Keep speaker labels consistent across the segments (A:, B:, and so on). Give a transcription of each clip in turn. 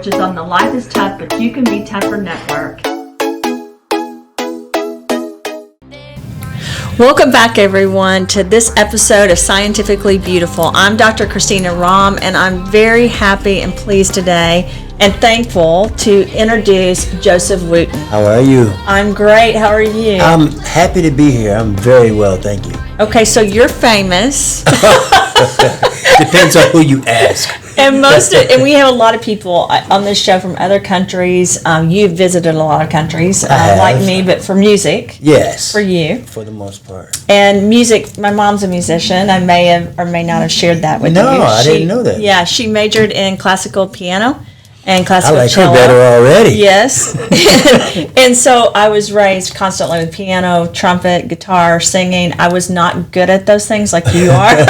A: which is on the Life is Tough, but You Can Be Tougher network. Welcome back, everyone, to this episode of Scientifically Beautiful. I'm Dr. Christina Rahm, and I'm very happy and pleased today and thankful to introduce Joseph Wooten.
B: How are you?
A: I'm great. How are you?
B: I'm happy to be here. I'm very well, thank you.
A: Okay, so you're famous.
B: Depends on who you ask.
A: And we have a lot of people on this show from other countries. You've visited a lot of countries, like me, but for music.
B: Yes.
A: For you.
B: For the most part.
A: And music, my mom's a musician. I may have or may not have shared that with you.
B: No, I didn't know that.
A: Yeah, she majored in classical piano and classical
B: I like
A: cello.
B: her better already.
A: Yes. And so I was raised constantly with piano, trumpet, guitar, singing. I was not good at those things like you are.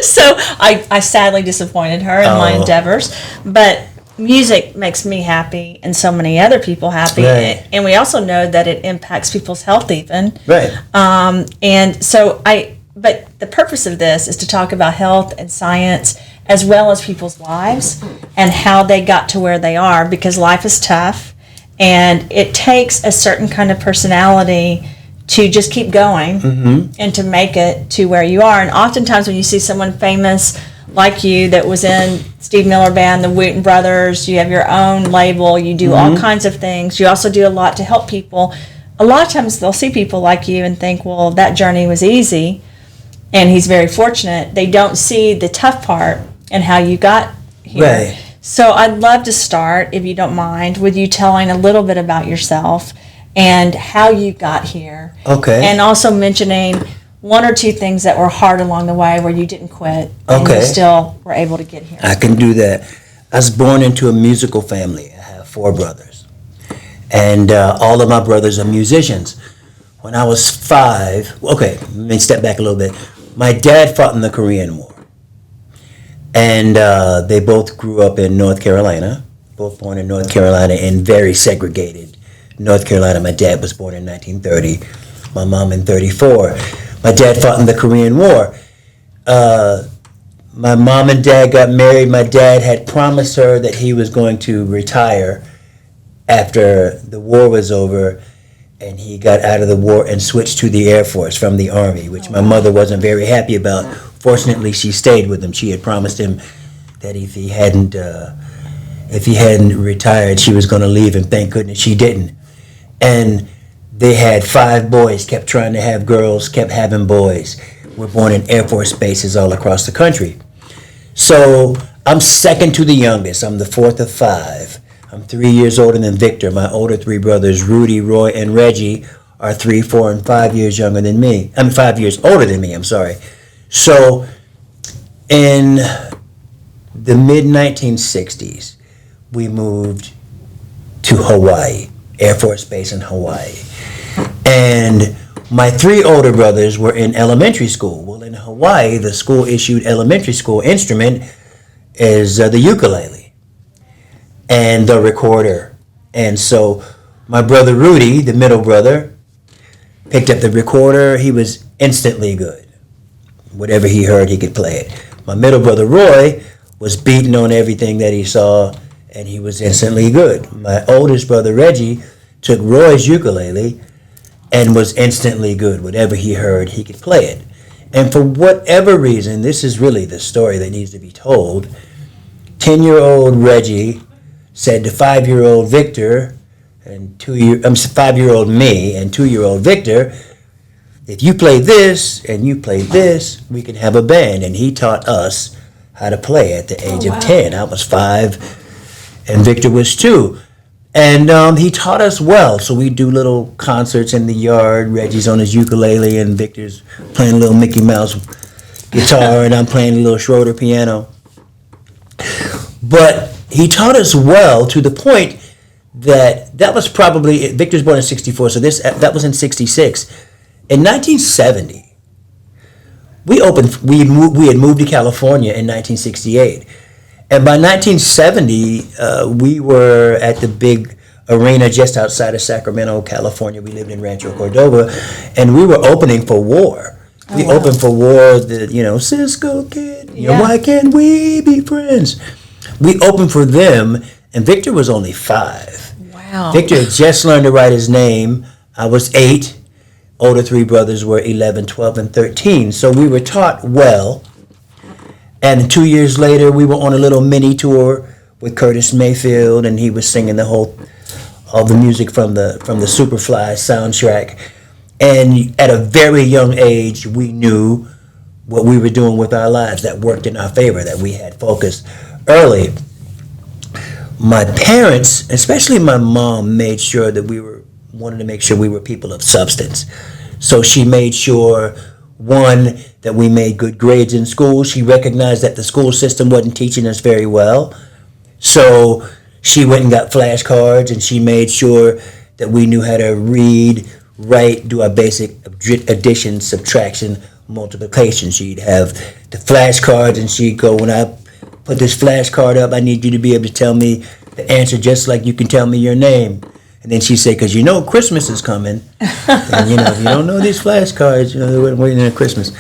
A: So I sadly disappointed her in my endeavors. But music makes me happy and so many other people happy.
B: Right.
A: And we also know that it impacts people's health even.
B: Right.
A: And so but the purpose of this is to talk about health and science as well as people's lives and how they got to where they are, because life is tough and it takes a certain kind of personality to just keep going and to make it to where you are. And oftentimes when you see someone famous like you that was in Steve Miller Band, the Wooten Brothers, you have your own label, you do all kinds of things. You also do a lot to help people. A lot of times they'll see people like you and think, well, that journey was easy and he's very fortunate. They don't see the tough part and how you got here.
B: Right.
A: So I'd love to start, if you don't mind, with you telling a little bit about yourself and how you got here.
B: Okay.
A: And also mentioning one or two things that were hard along the way where you didn't quit and you still were able to get here.
B: I can do that. I was born into a musical family. I have 4 brothers. And all of my brothers are musicians. When I was 5, okay, let me step back a little bit. My dad fought in the Korean War. And they both grew up in North Carolina, both born in North Carolina in very segregated North Carolina. My dad was born in 1930, my mom in 34. My dad fought in the Korean War. My mom and dad got married. My dad had promised her that he was going to retire after the war was over, and he got out of the war and switched to the Air Force from the Army, which my mother wasn't very happy about. Fortunately, she stayed with him. She had promised him that if he hadn't retired, she was going to leave him. Thank goodness she didn't. And they had 5 boys, kept trying to have girls, kept having boys. Were born in Air Force bases all across the country. So I'm second to the youngest. I'm the 4th of 5. I'm 3 years older than Victor. My older 3 brothers, Rudy, Roy, and Reggie, are 3, 4, and 5 years younger than me. 5 years older than me, I'm sorry. So in the mid-1960s, we moved to Hawaii, Air Force Base in Hawaii. And my 3 older brothers were in elementary school. Well, in Hawaii, the school-issued elementary school instrument is the ukulele and the recorder. And so my brother Rudy, the middle brother, picked up the recorder. He was instantly good. Whatever he heard, he could play it. My middle brother Roy was beating on everything that he saw, and he was instantly good. My oldest brother Reggie took Roy's ukulele and was instantly good. Whatever he heard, he could play it. And for whatever reason, this is really the story that needs to be told, 10-year-old Reggie said to 5-year-old Victor, and 5-year-old me and 2-year-old Victor, if you play this and you play this, we can have a band. And he taught us how to play at the age of 10. I was 5 and Victor was 2. And he taught us well. So we do little concerts in the yard. Reggie's on his ukulele and Victor's playing a little Mickey Mouse guitar and I'm playing a little Schroeder piano. But he taught us well to the point that was probably, Victor's born in 64, so that was in 66. In 1970, we had moved to California in 1968. And by 1970, we were at the big arena just outside of Sacramento, California. We lived in Rancho Cordova, and we were opening for War. We opened for War, Cisco Kid, why can't we be friends? We opened for them and Victor was only 5.
A: Wow.
B: Victor had just learned to write his name. I was 8. Older 3 brothers were 11, 12, and 13. So we were taught well. And 2 years later, we were on a little mini tour with Curtis Mayfield, and he was singing all the music from the Superfly soundtrack. And at a very young age, we knew what we were doing with our lives. That worked in our favor, that we had focus early. My parents, especially my mom, made sure that wanted to make sure we were people of substance. So she made sure, one, that we made good grades in school. She recognized that the school system wasn't teaching us very well. So she went and got flashcards, and she made sure that we knew how to read, write, do our basic addition, subtraction, multiplication. She'd have the flashcards, and she'd go, when I put this flashcard up, I need you to be able to tell me the answer just like you can tell me your name. And then she'd say, because you know Christmas is coming. And, if you don't know these flashcards, they weren't waiting on Christmas.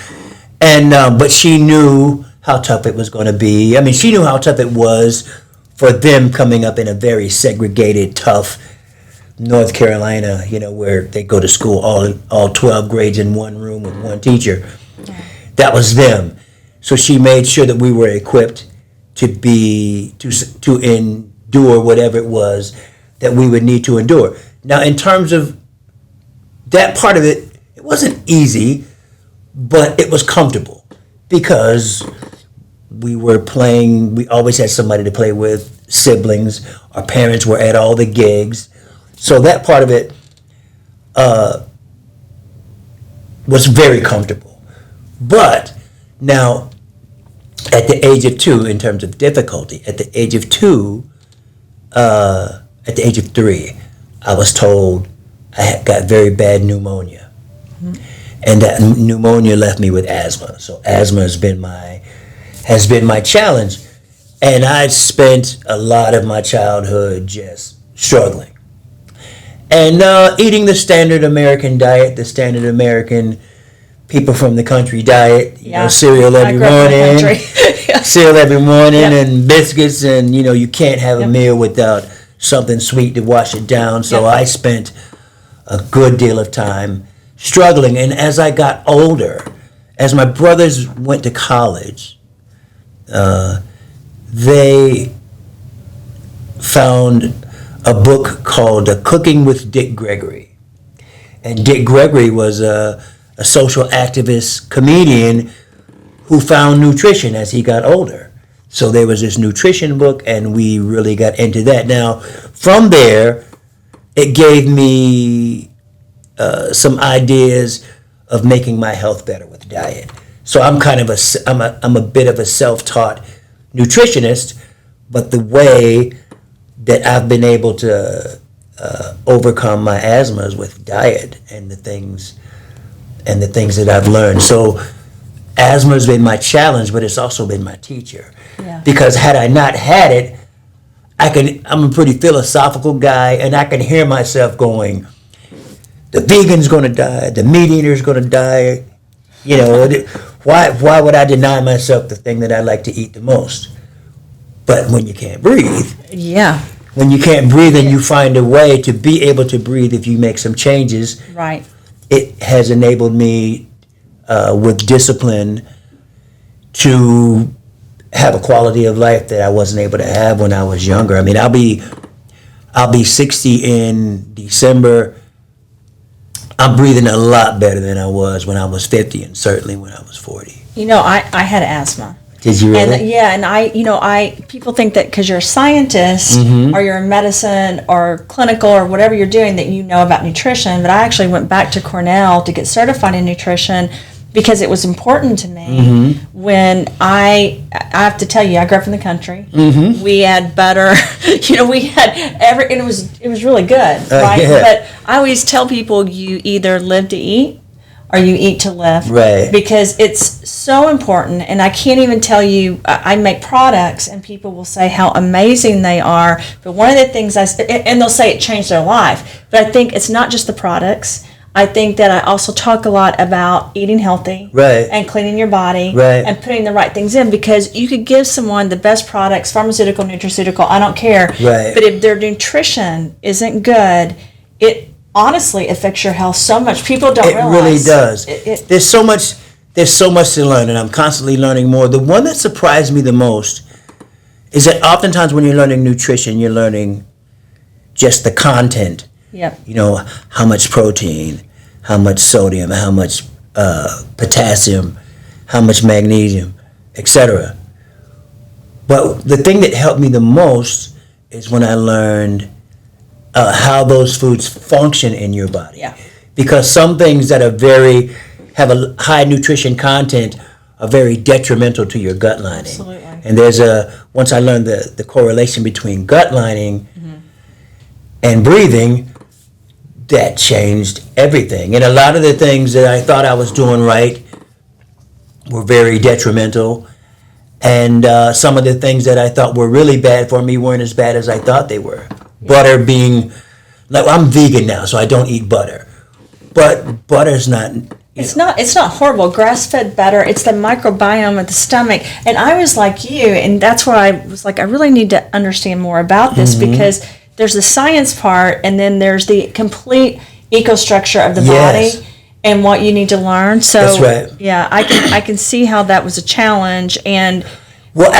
B: And, but she knew how tough it was going to be. I mean, she knew how tough it was for them coming up in a very segregated, tough North Carolina, where they go to school all 12 grades in one room with one teacher. Yeah. That was them. So she made sure that we were equipped to endure whatever it was that we would need to endure. Now, in terms of that part of it, it wasn't easy, but it was comfortable because we were playing, we always had somebody to play with, siblings, our parents were at all the gigs. So that part of it was very comfortable. But now, at the age of 2, in terms of difficulty, at the age of 3, I was told I had got very bad pneumonia. Mm-hmm. And that pneumonia left me with asthma. So asthma has been my challenge. And I spent a lot of my childhood just struggling. And eating the standard American diet, the standard American people from the country diet, cereal every morning, cereal every morning, and biscuits, and you can't have a meal without something sweet to wash it down. So I spent a good deal of time struggling. And as I got older, as my brothers went to college, they found a book called Cooking with Dick Gregory. And Dick Gregory was a social activist comedian who found nutrition as he got older. So there was this nutrition book, and we really got into that. Now, from there, it gave me some ideas of making my health better with diet. So I'm a bit of a self-taught nutritionist, but the way that I've been able to overcome my asthma is with diet and the things that I've learned. So asthma has been my challenge, but it's also been my teacher. Yeah. Because had I not had it, I'm a pretty philosophical guy, and I can hear myself going, the vegan's going to die, the meat eater's going to die. Why would I deny myself the thing that I like to eat the most? But when you can't breathe, when you can't breathe and you find a way to be able to breathe if you make some changes,
A: right?
B: It has enabled me with discipline to have a quality of life that I wasn't able to have when I was younger. I mean, I'll be 60 in December. I'm breathing a lot better than I was when I was 50, and certainly when I was 40.
A: I had asthma.
B: Did you really?
A: And people think that because you're a scientist or you're in medicine or clinical or whatever you're doing that you know about nutrition, but I actually went back to Cornell to get certified in nutrition because it was important to me when I have to tell you, I grew up in the country. We had butter, we had and it was really good, right?
B: Yeah.
A: But I always tell people you either live to eat or you eat to live,
B: right? Because
A: it's so important. And I can't even tell you, I make products and people will say how amazing they are, but one of the things and they'll say it changed their life, but I think it's not just the products. I think that I also talk a lot about eating healthy,
B: Right.
A: and cleaning your body,
B: Right.
A: and putting the right things in, because you could give someone the best products, pharmaceutical, nutraceutical, I don't care.
B: Right.
A: But if their nutrition isn't good, it honestly affects your health so much. People don't realize.
B: It really does.
A: It,
B: There's so much to learn, and I'm constantly learning more. The one that surprised me the most is that oftentimes when you're learning nutrition, you're learning just the content.
A: yep.
B: You know, how much protein, how much sodium, how much potassium, how much magnesium, etc. But the thing that helped me the most is when I learned how those foods function in your body.
A: Yeah.
B: Because some things that have a high nutrition content are very detrimental to your gut lining.
A: Absolutely.
B: And once I learned the correlation between gut lining and breathing, that changed everything. And a lot of the things that I thought I was doing right were very detrimental. And some of the things that I thought were really bad for me weren't as bad as I thought they were. Butter being, like, I'm vegan now, so I don't eat butter. But butter's not.
A: It's not horrible. Grass-fed butter. It's the microbiome of the stomach. And I was like you, and that's where I was like, I really need to understand more about this, because there's the science part, and then there's the complete ecostructure of the
B: Yes.
A: body and what you need to learn. So
B: That's right.
A: yeah, I can see how that was a challenge. And
B: Well,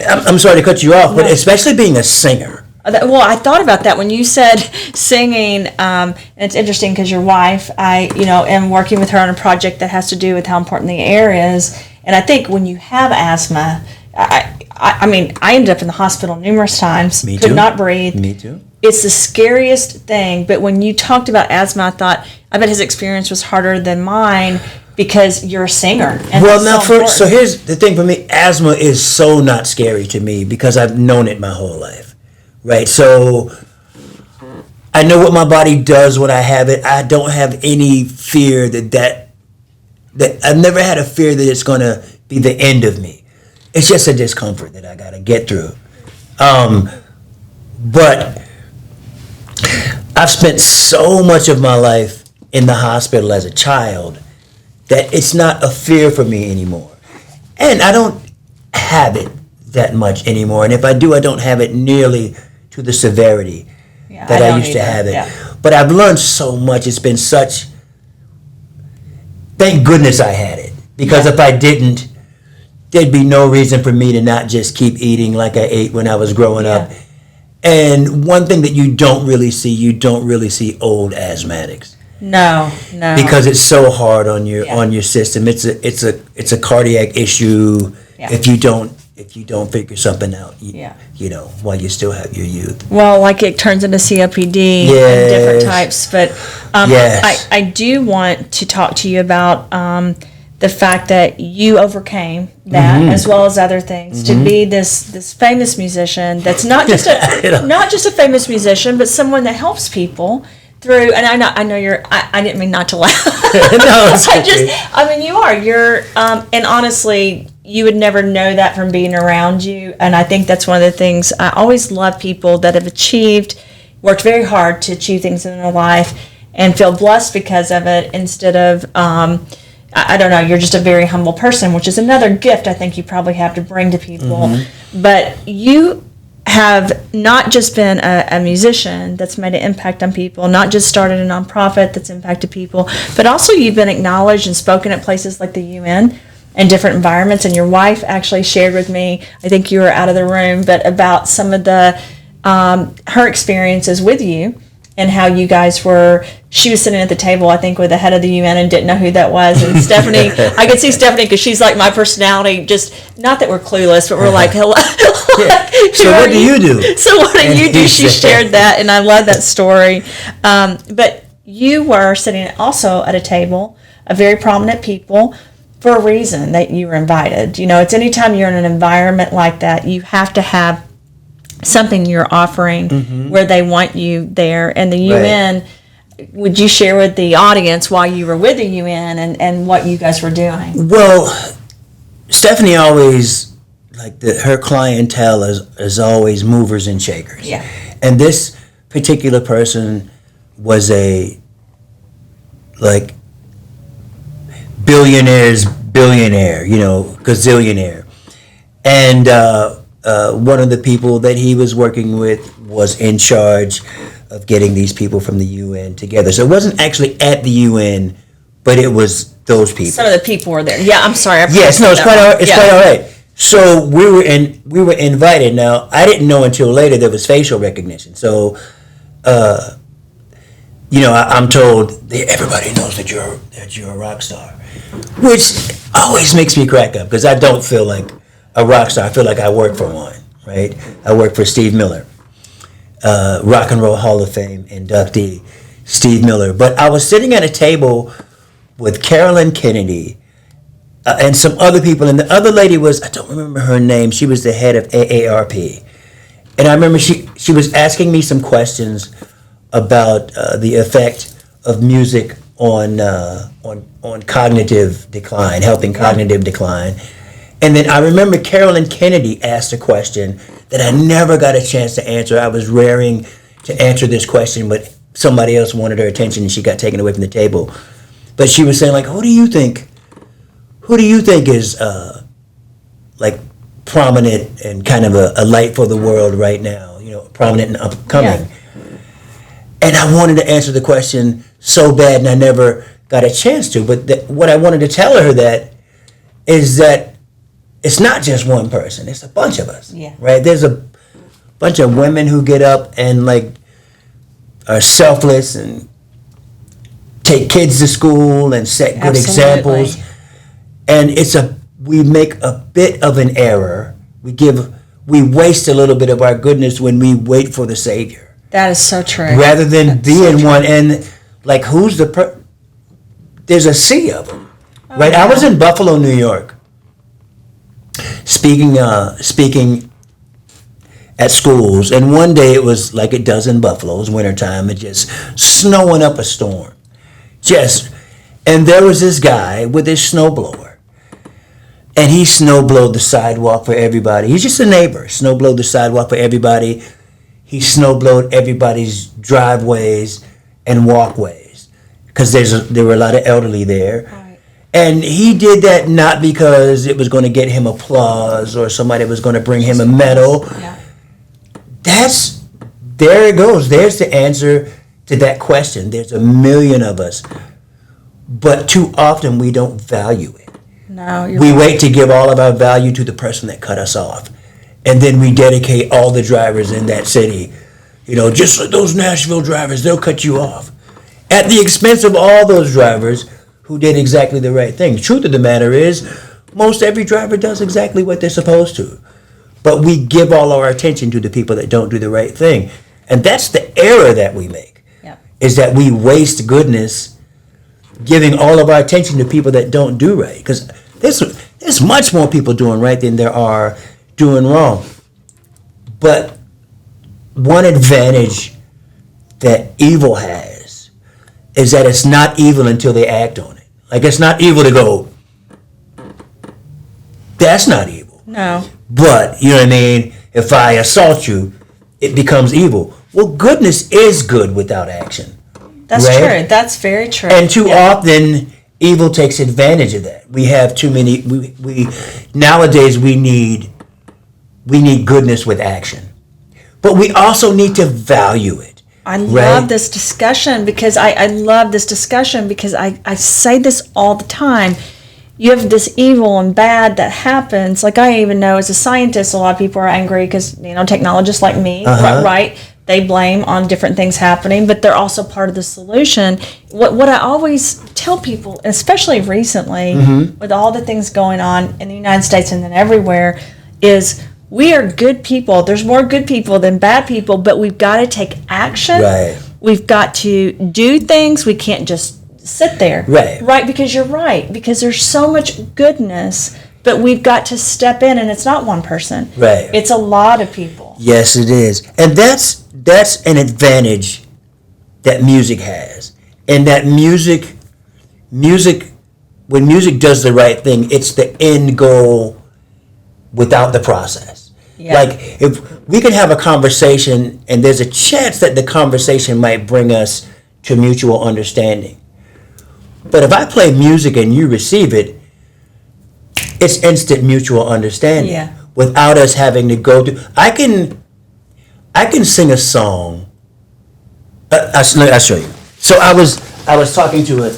B: I'm sorry to cut you off, but
A: No.
B: especially being a singer.
A: well, I thought about that when you said singing, and it's interesting because your wife, I am working with her on a project that has to do with how important the air is. And I think when you have asthma, I mean, I ended up in the hospital numerous times.
B: Me
A: Could
B: too.
A: not breathe.
B: Me too.
A: It's the scariest thing. But when you talked about asthma, I thought, I bet his experience was harder than mine, because you're a singer. And
B: Well,
A: that's
B: now,
A: so
B: so
A: important.
B: here's the thing for me. Asthma is so not scary to me because I've known it my whole life, right? So I know what my body does when I have it. I don't have any fear that I've never had a fear that it's going to be the end of me. It's just a discomfort that I got to get through. But I've spent so much of my life in the hospital as a child that it's not a fear for me anymore. And I don't have it that much anymore. And if I do, I don't have it nearly to the severity
A: Yeah,
B: that I
A: don't
B: used to
A: either.
B: have it.
A: Yeah.
B: But I've learned so much. It's been such, thank goodness I had it. Because if I didn't, there'd be no reason for me to not just keep eating like I ate when I was growing up. And one thing that you don't really see old asthmatics.
A: No.
B: Because it's so hard on your
A: Yeah.
B: on your system. It's a cardiac issue
A: Yeah.
B: if you don't figure something out.
A: Yeah.
B: While you still have your youth.
A: Well, like it turns into COPD and
B: Yes.
A: different types. But
B: Yes.
A: I do want to talk to you about the fact that you overcame that, as well as other things, to be this famous musician that's not just a famous musician, but someone that helps people through. And I know you're. I didn't mean not to laugh.
B: No, it's okay.
A: I mean, you are. You're. And honestly, you would never know that from being around you. And I think that's one of the things I always love, people that have worked very hard to achieve things in their life and feel blessed because of it, instead of, I don't know, you're just a very humble person, which is another gift I think you probably have to bring to people. But you have not just been a musician that's made an impact on people, not just started a nonprofit that's impacted people, but also you've been acknowledged and spoken at places like the UN and different environments. And your wife actually shared with me, I think you were out of the room, but about some of the her experiences with you and how you guys were. She was sitting at the table, I think, with the head of the UN and didn't know who that was. And Stephanie, I could see Stephanie because she's like my personality. Just not that we're clueless, but we're like, hello.
B: So what do you do?
A: So what do
B: And
A: you do?
B: he
A: She
B: said-
A: shared that, and I love that story. But you were sitting also at a table of very prominent people for a reason that you were invited. It's anytime you're in an environment like that, you have to have something you're offering where they want you there. And the UN, would you share with the audience why you were with the UN and what you guys were doing?
B: Well, Stephanie always, her clientele is always movers and shakers.
A: Yeah.
B: And this particular person was a like billionaire's billionaire, gazillionaire. And one of the people that he was working with was in charge of getting these people from the UN together. So it wasn't actually at the UN, but it was those people.
A: Some of the people were there. Yeah, I'm sorry.
B: Yes, no, it's quite all right. So we were invited. Now I didn't know until later there was facial recognition. So, I'm told that everybody knows that you're a rock star, which always makes me crack up because I don't feel like a rock star. I feel like I work for one. Right? I work for Steve Miller, Rock and Roll Hall of Fame inductee, Steve Miller. But I was sitting at a table with Carolyn Kennedy and some other people, and the other lady was, I don't remember her name, she was the head of AARP. And I remember she was asking me some questions about the effect of music on cognitive decline, helping cognitive decline. And then I remember Carolyn Kennedy asked a question that I never got a chance to answer. I was raring to answer this question, but somebody else wanted her attention and she got taken away from the table. But she was saying, like, who do you think is like prominent and kind of a light for the world right now, prominent and upcoming? Yeah. And I wanted to answer the question so bad and I never got a chance to. But what I wanted to tell her is that it's not just one person, it's a bunch of us, right? There's a bunch of women who get up and like are selfless and take kids to school and set good examples. And we make a bit of an error. We waste a little bit of our goodness when we wait for the Savior.
A: That is so true.
B: Rather than being one, and like who's there's a sea of them, right? I was in Buffalo, New York, speaking at schools, and one day it was like it does in Buffalo. It was wintertime, it just snowing up a storm. And there was this guy with his snowblower, and he snowblowed the sidewalk for everybody. He's just a neighbor, snowblowed the sidewalk for everybody. He snowblowed everybody's driveways and walkways because there were a lot of elderly there. Right. And he did that not because it was going to get him applause or somebody was going to bring him a medal. Yeah. There it goes. There's the answer to that question. There's a million of us. But too often we don't value it.
A: No,
B: we wait to give all of our value to the person that cut us off. And then we dedicate all the drivers in that city. Just like those Nashville drivers, they'll cut you off. At the expense of all those drivers who did exactly the right thing. Truth of the matter is, most every driver does exactly what they're supposed to. But we give all our attention to the people that don't do the right thing. And that's the error that we make. Yep. Is that we waste goodness giving all of our attention to people that don't do right. Because there's much more people doing right than there are doing wrong. But one advantage that evil has is that it's not evil until they act on it. Like, it's not evil to go, that's not evil.
A: No.
B: But, you know what I mean? If I assault you, it becomes evil. Well, goodness is good without action.
A: That's true. That's very true.
B: And too often, evil takes advantage of that. We have too many, nowadays we need goodness with action. But we also need to value it.
A: I love this discussion because I love this discussion because I say this all the time. You have this evil and bad that happens. Like, I even know as a scientist, a lot of people are angry because, technologists like me, right? They blame on different things happening, but they're also part of the solution. What I always tell people, especially recently, with all the things going on in the United States and then everywhere, is we are good people. There's more good people than bad people, but we've got to take action.
B: Right.
A: We've got to do things. We can't just sit there. Right, because you're right. Because there's so much goodness, but we've got to step in, and it's not one person.
B: Right.
A: It's a lot of people.
B: Yes, it is. And that's an advantage that music has. And that music, when music does the right thing, it's the end goal without the process. Yeah. Like, if we can have a conversation and there's a chance that the conversation might bring us to mutual understanding. But if I play music and you receive it, it's instant mutual understanding.
A: Yeah.
B: Without us having to go through. I can sing a song. I'll show you. So I was talking to a.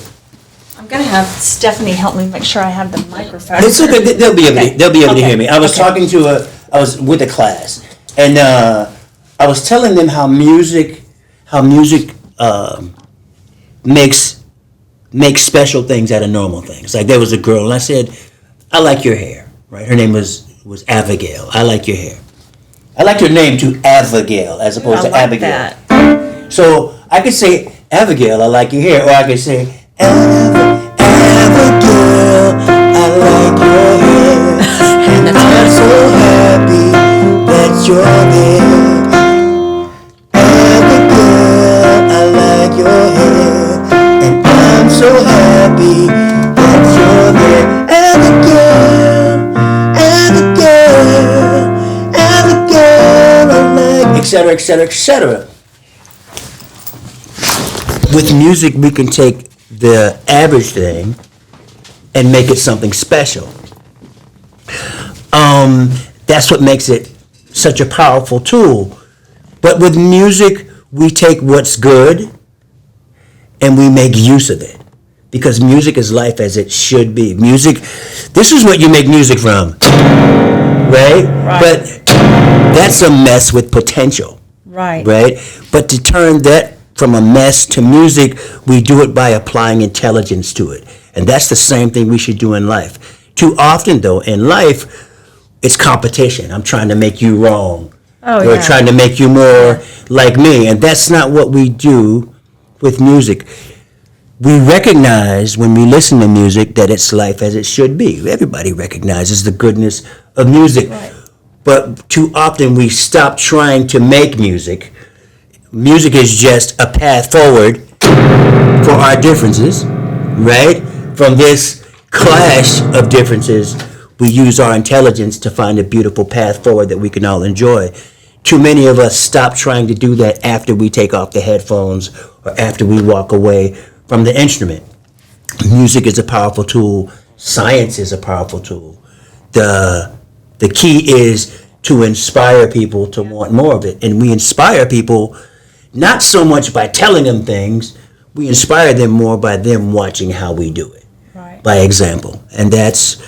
A: I'm gonna have Stephanie help me make sure I have the microphone.
B: It's okay. They'll be able to hear me. I was
A: Okay.
B: talking to I was with a class, and I was telling them how music makes special things out of normal things. Like there was a girl, and I said, "I like your hair." Right? Her name was Abigail. I like your hair. I like your name too, Abigail, as opposed to
A: I like
B: Abigail.
A: that.
B: So I could say, Abigail, I like your hair, or I could say, Abigail, I like your hair, and I'm so happy that you're there. Abigail, I like your hair, and I'm so happy that you're there. Abigail, I like, etc., etc., etc. With music, we can take the average thing and make it something special. That's what makes it such a powerful tool. But with music, we take what's good and we make use of it. Because music is life as it should be. Music, this is what you make music from, right? But that's a mess with potential.
A: Right.
B: But to turn that from a mess to music, we do it by applying intelligence to it. And that's the same thing we should do in life. Too often, though, in life, it's competition. I'm trying to make you wrong. Or trying to make you more like me. And that's not what we do with music. We recognize when we listen to music that it's life as it should be. Everybody recognizes the goodness of music.
A: Right.
B: But too often we stop trying to make music. Music is just a path forward for our differences, right? From this clash of differences, we use our intelligence to find a beautiful path forward that we can all enjoy. Too many of us stop trying to do that after we take off the headphones or after we walk away from the instrument. Music is a powerful tool. Science is a powerful tool. The key is to inspire people to want more of it. And we inspire people not so much by telling them things, we inspire them more by them watching how we do it.
A: Right.
B: By example. And that's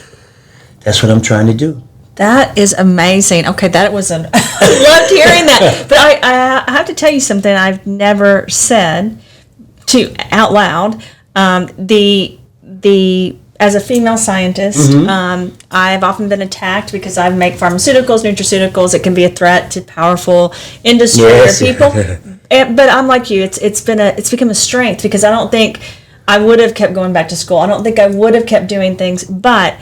B: what I'm trying to do.
A: That is amazing. Okay, that was I loved hearing that. But I have to tell you something I've never said out loud. As a female scientist, I've often been attacked because I make pharmaceuticals, nutraceuticals. It can be a threat to powerful industry or people. But I'm like you. It's become a strength because I don't think I would have kept going back to school. I don't think I would have kept doing things. But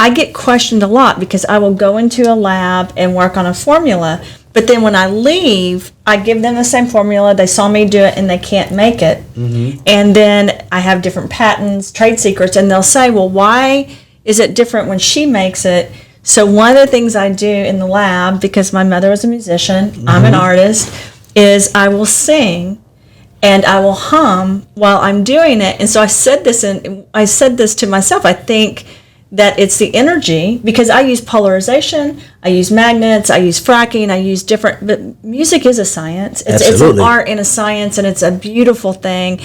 A: I get questioned a lot because I will go into a lab and work on a formula. But then when I leave, I give them the same formula. They saw me do it and they can't make it. Mm-hmm. And then I have different patents, trade secrets, and they'll say, well, why is it different when she makes it? So one of the things I do in the lab, because my mother was a musician, I'm an artist, is I will sing and I will hum while I'm doing it. And so I said this to myself. I think that it's the energy, because I use polarization, I use magnets, I use fracking, I use different, but music is a science. It's an art and a science, and it's a beautiful thing.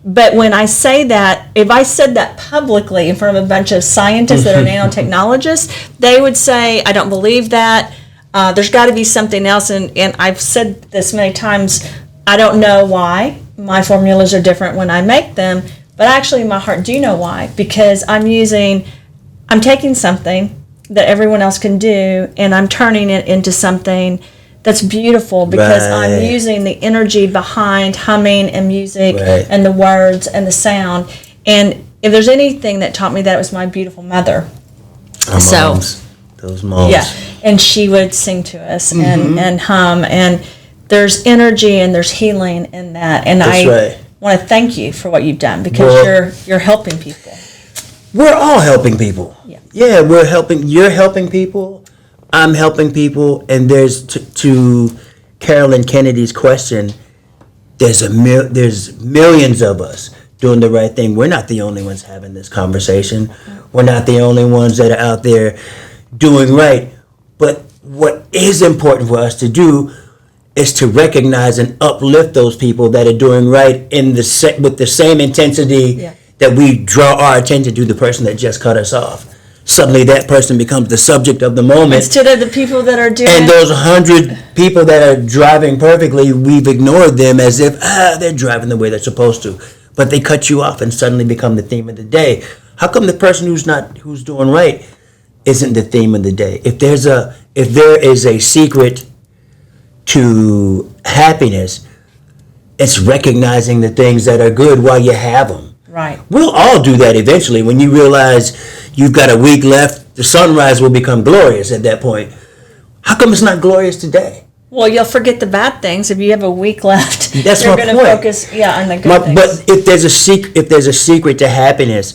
A: But when I say that, if I said that publicly in front of a bunch of scientists that are nanotechnologists, they would say, I don't believe that. There's got to be something else. And I've said this many times, I don't know why my formulas are different when I make them, but actually in my heart do know why, because I'm taking something that everyone else can do, and I'm turning it into something that's beautiful because I'm using the energy behind humming and music and the words and the sound. And if there's anything that taught me that, it was my beautiful mother.
B: Those moms.
A: Yeah, and she would sing to us and hum, and there's energy and there's healing in that. And I want to thank you for what you've done, because you're helping people.
B: We're all helping people. Yeah, we're helping. You're helping people. I'm helping people. And there's to Carolyn Kennedy's question. There's millions of us doing the right thing. We're not the only ones having this conversation. We're not the only ones that are out there doing right. But what is important for us to do is to recognize and uplift those people that are doing right with the same intensity that we draw our attention to the person that just cut us off. Suddenly that person becomes the subject of the moment.
A: Instead of the people that are doing
B: And those 100 people that are driving perfectly, we've ignored them as if, they're driving the way they're supposed to. But they cut you off and suddenly become the theme of the day. How come the person who's doing right isn't the theme of the day? If there is a secret to happiness, it's recognizing the things that are good while you have them.
A: Right.
B: We'll all do that eventually. When you realize you've got a week left, the sunrise will become glorious at that point. How come it's not glorious today?
A: Well, you'll forget the bad things if you have a week left.
B: That's
A: You're
B: my
A: going
B: point.
A: to focus, on the good things.
B: But if there's a secret to happiness,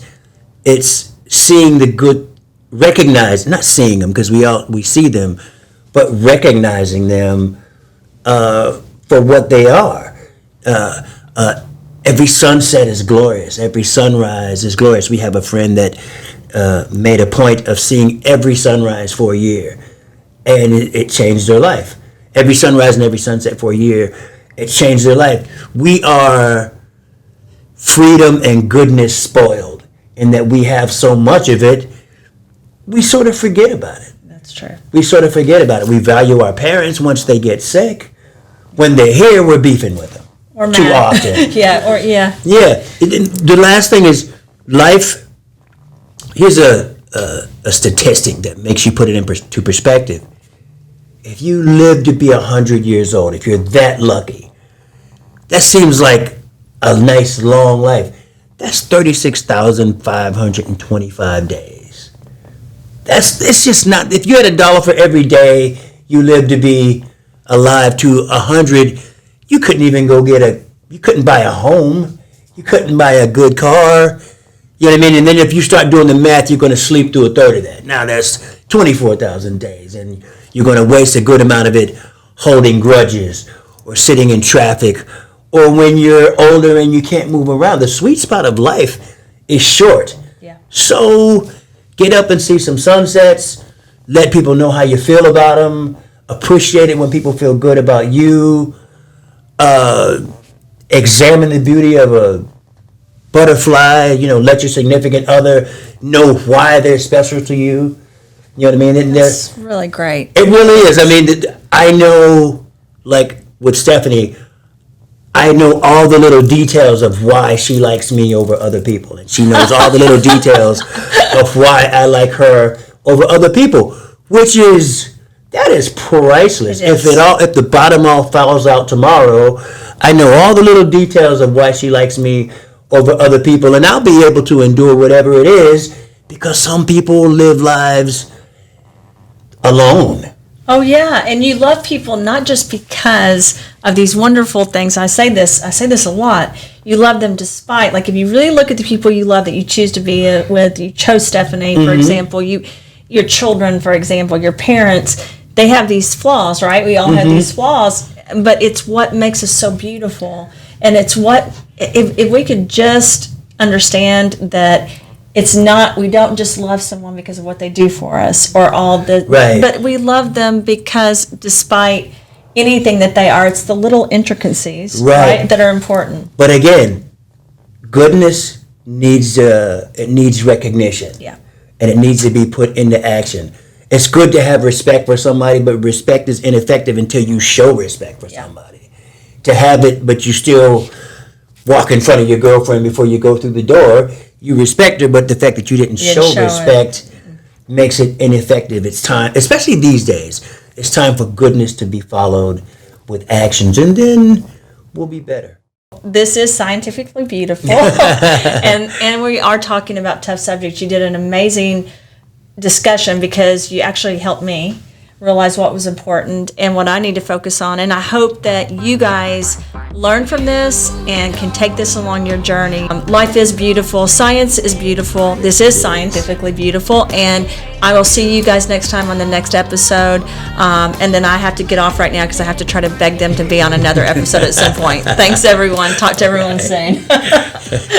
B: it's seeing the good, not seeing them because we see them, but recognizing them for what they are. Every sunset is glorious. Every sunrise is glorious. We have a friend that made a point of seeing every sunrise for a year, and it changed their life. Every sunrise and every sunset for a year, it changed their life. We are freedom and goodness spoiled in that we have so much of it, we sort of forget about it.
A: That's true.
B: We sort of forget about it. We value our parents once they get sick. When they're here, we're beefing with them.
A: Or
B: too
A: mad.
B: often.
A: Yeah.
B: Yeah. The last thing is life. Here's a statistic that makes you put it into perspective. If you live to be 100 years old, if you're that lucky, that seems like a nice long life. That's 36,525 days. It's just not. If you had $1 for every day you lived to be alive to 100. You couldn't even you couldn't buy a home. You couldn't buy a good car. You know what I mean? And then if you start doing the math, you're going to sleep through a third of that. Now that's 24,000 days, and you're going to waste a good amount of it holding grudges or sitting in traffic or when you're older and you can't move around. The sweet spot of life is short.
A: Yeah.
B: So get up and see some sunsets. Let people know how you feel about them. Appreciate it when people feel good about you. Examine the beauty of a butterfly. Let your significant other know why they're special to you. You know what I mean?
A: That's really great.
B: It really is. I mean, I know, like with Stephanie, I know all the little details of why she likes me over other people, and she knows all the little details of why I like her over other people, that is priceless. If the bottom all falls out tomorrow, I know all the little details of why she likes me over other people, and I'll be able to endure whatever it is because some people live lives alone.
A: Oh yeah, and you love people not just because of these wonderful things. I say this a lot. You love them despite, like if you really look at the people you love that you choose to be with, you chose Stephanie, for example, your children, for example, your parents, they have these flaws, right? We all have these flaws, but it's what makes us so beautiful. And it's if we could just understand that it's not, we don't just love someone because of what they do for us or all the,
B: right.
A: But we love them because despite anything that they are, it's the little intricacies, right, that are important.
B: But again, goodness needs recognition.
A: Yeah.
B: And it needs to be put into action. It's good to have respect for somebody, but respect is ineffective until you show respect for somebody. To have it, but you still walk in front of your girlfriend before you go through the door, you respect her, but the fact that you didn't show respect makes it ineffective. It's time, especially these days, it's time for goodness to be followed with actions, and then we'll be better.
A: This is scientifically beautiful, and we are talking about tough subjects. You did an amazing discussion because you actually helped me realize what was important and what I need to focus on. And I hope that you guys learn from this and can take this along your journey. Life is beautiful. Science is beautiful. This is scientifically beautiful. And I will see you guys next time on the next episode. And then I have to get off right now because I have to try to beg them to be on another episode at some point. Thanks, everyone. Talk to everyone soon.